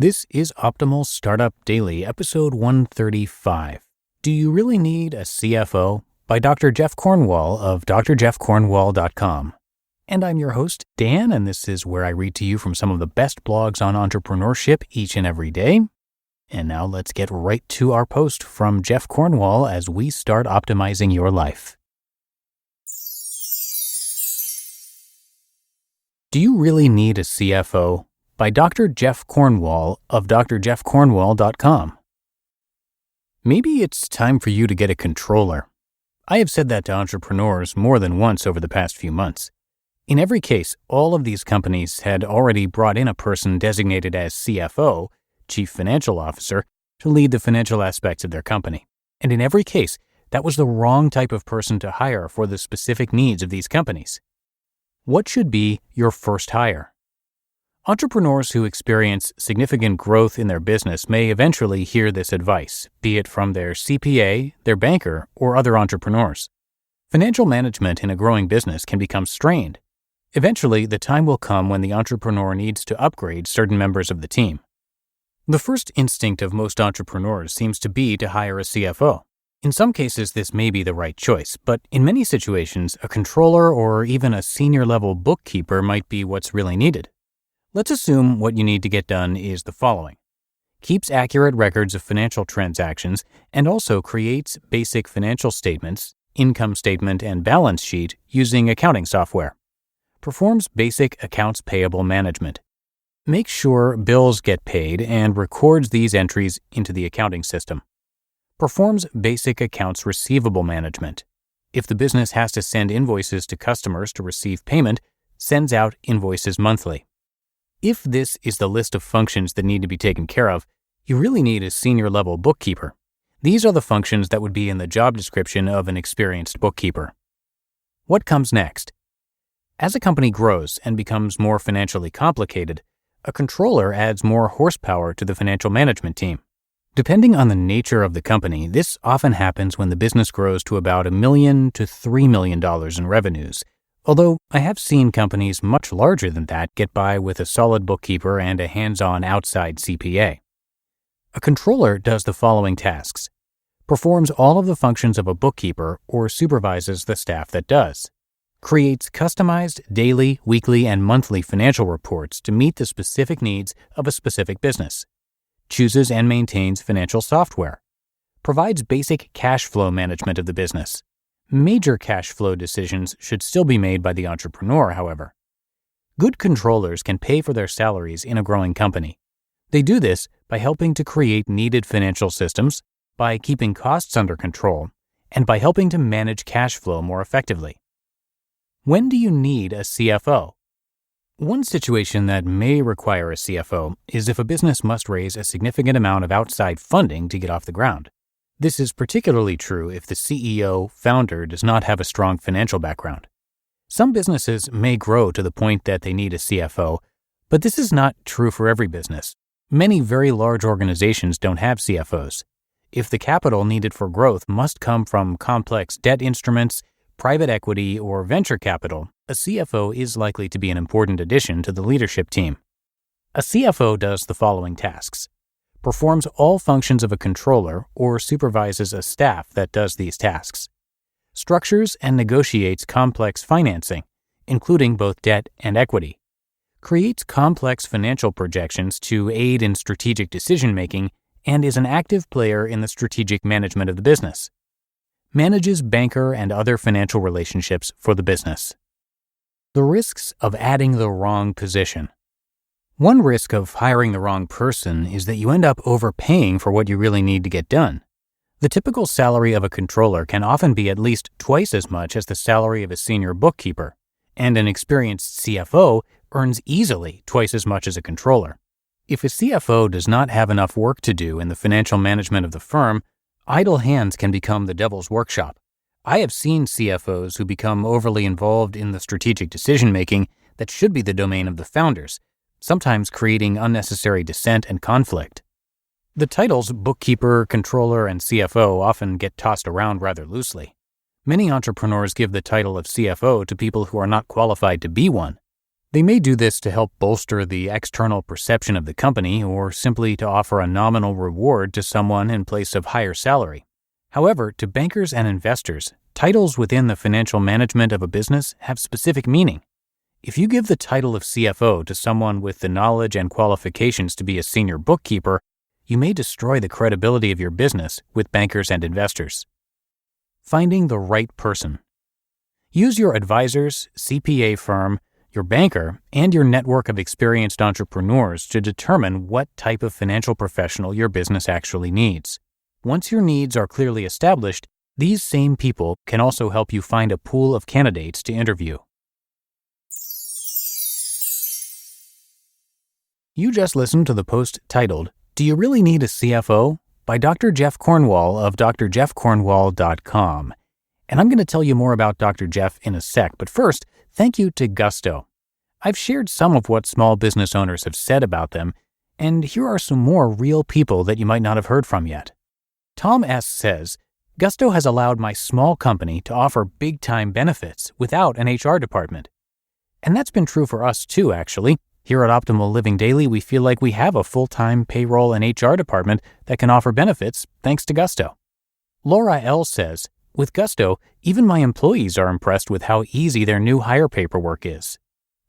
This is Optimal Startup Daily, episode 135. Do you really need a CFO? By Dr. Jeff Cornwall of drjeffcornwall.com. And I'm your host, Dan, and this is where I read to you from some of the best blogs on entrepreneurship each and every day. And now let's get right to our post from Jeff Cornwall as we start optimizing your life. Do you really need a CFO? By Dr. Jeff Cornwall of drjeffcornwall.com. Maybe it's time for you to get a controller. I have said that to entrepreneurs more than once over the past few months. In every case, all of these companies had already brought in a person designated as CFO, Chief Financial Officer, to lead the financial aspects of their company. And in every case, that was the wrong type of person to hire for the specific needs of these companies. What should be your first hire? Entrepreneurs who experience significant growth in their business may eventually hear this advice, be it from their CPA, their banker, or other entrepreneurs. Financial management in a growing business can become strained. Eventually, the time will come when the entrepreneur needs to upgrade certain members of the team. The first instinct of most entrepreneurs seems to be to hire a CFO. In some cases, this may be the right choice, but in many situations, a controller or even a senior-level bookkeeper might be what's really needed. Let's assume what you need to get done is the following. Keeps accurate records of financial transactions and also creates basic financial statements, income statement, and balance sheet using accounting software. Performs basic accounts payable management. Makes sure bills get paid and records these entries into the accounting system. Performs basic accounts receivable management. If the business has to send invoices to customers to receive payment, sends out invoices monthly. If this is the list of functions that need to be taken care of, you really need a senior-level bookkeeper. These are the functions that would be in the job description of an experienced bookkeeper. What comes next? As a company grows and becomes more financially complicated, a controller adds more horsepower to the financial management team. Depending on the nature of the company, this often happens when the business grows to about $1 million to $3 million in revenues. Although I have seen companies much larger than that get by with a solid bookkeeper and a hands-on outside CPA. A controller does the following tasks. Performs all of the functions of a bookkeeper or supervises the staff that does. Creates customized daily, weekly, and monthly financial reports to meet the specific needs of a specific business. Chooses and maintains financial software. Provides basic cash flow management of the business. Major cash flow decisions should still be made by the entrepreneur, however. Good controllers can pay for their salaries in a growing company. They do this by helping to create needed financial systems, by keeping costs under control, and by helping to manage cash flow more effectively. When do you need a CFO? One situation that may require a CFO is if a business must raise a significant amount of outside funding to get off the ground. This is particularly true if the CEO, founder, does not have a strong financial background. Some businesses may grow to the point that they need a CFO, but this is not true for every business. Many very large organizations don't have CFOs. If the capital needed for growth must come from complex debt instruments, private equity, or venture capital, a CFO is likely to be an important addition to the leadership team. A CFO does the following tasks. Performs all functions of a controller or supervises a staff that does these tasks. Structures and negotiates complex financing, including both debt and equity. Creates complex financial projections to aid in strategic decision-making and is an active player in the strategic management of the business. Manages banker and other financial relationships for the business. The risks of adding the wrong position. One risk of hiring the wrong person is that you end up overpaying for what you really need to get done. The typical salary of a controller can often be at least twice as much as the salary of a senior bookkeeper, and an experienced CFO earns easily twice as much as a controller. If a CFO does not have enough work to do in the financial management of the firm, idle hands can become the devil's workshop. I have seen CFOs who become overly involved in the strategic decision-making that should be the domain of the founders, sometimes creating unnecessary dissent and conflict. The titles bookkeeper, controller, and CFO often get tossed around rather loosely. Many entrepreneurs give the title of CFO to people who are not qualified to be one. They may do this to help bolster the external perception of the company or simply to offer a nominal reward to someone in place of higher salary. However, to bankers and investors, titles within the financial management of a business have specific meaning. If you give the title of CFO to someone with the knowledge and qualifications to be a senior bookkeeper, you may destroy the credibility of your business with bankers and investors. Finding the right person. Use your advisors, CPA firm, your banker, and your network of experienced entrepreneurs to determine what type of financial professional your business actually needs. Once your needs are clearly established, these same people can also help you find a pool of candidates to interview. You just listened to the post titled, "Do You Really Need a CFO?" by Dr. Jeff Cornwall of drjeffcornwall.com. And I'm going to tell you more about Dr. Jeff in a sec, but first, thank you to Gusto. I've shared some of what small business owners have said about them, and here are some more real people that you might not have heard from yet. Tom S. says, "Gusto has allowed my small company to offer big-time benefits without an HR department." And that's been true for us too, actually. Here at Optimal Living Daily, we feel like we have a full-time payroll and HR department that can offer benefits thanks to Gusto. Laura L. says, "With Gusto, even my employees are impressed with how easy their new hire paperwork is."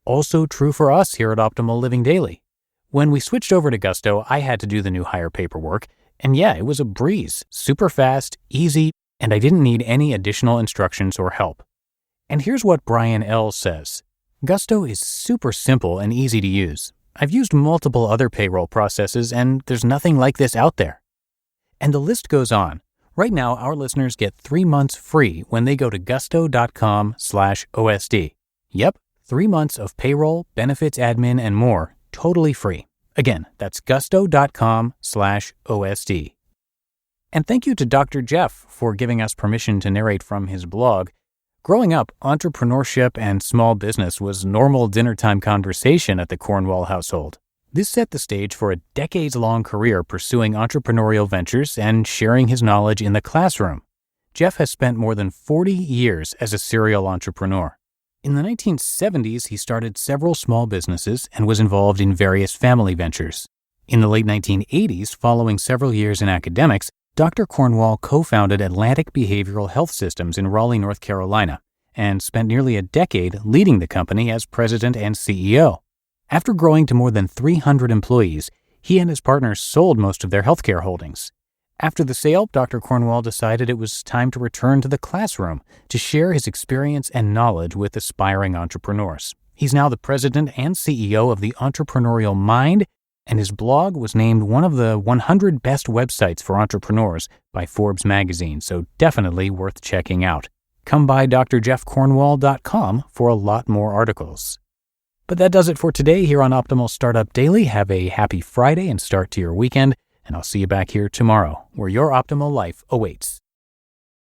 Also true for us here at Optimal Living Daily. When we switched over to Gusto, I had to do the new hire paperwork, and yeah, it was a breeze, super fast, easy, and I didn't need any additional instructions or help. And here's what Brian L. says. "Gusto is super simple and easy to use. I've used multiple other payroll processes, and there's nothing like this out there." And the list goes on. Right now, our listeners get 3 months free when they go to gusto.com/OSD. Yep, 3 months of payroll, benefits admin, and more, totally free. Again, that's gusto.com/OSD. And thank you to Dr. Jeff for giving us permission to narrate from his blog. Growing up, entrepreneurship and small business was normal dinnertime conversation at the Cornwall household. This set the stage for a decades-long career pursuing entrepreneurial ventures and sharing his knowledge in the classroom. Jeff has spent more than 40 years as a serial entrepreneur. In the 1970s, he started several small businesses and was involved in various family ventures. In the late 1980s, following several years in academics, Dr. Cornwall co-founded Atlantic Behavioral Health Systems in Raleigh, North Carolina, and spent nearly a decade leading the company as president and CEO. After growing to more than 300 employees, he and his partners sold most of their healthcare holdings. After the sale, Dr. Cornwall decided it was time to return to the classroom to share his experience and knowledge with aspiring entrepreneurs. He's now the president and CEO of the Entrepreneurial Mind, and his blog was named one of the 100 best websites for entrepreneurs by Forbes magazine, so definitely worth checking out. Come by drjeffcornwall.com for a lot more articles. But that does it for today here on Optimal Startup Daily. Have a happy Friday and start to your weekend, and I'll see you back here tomorrow, where your optimal life awaits.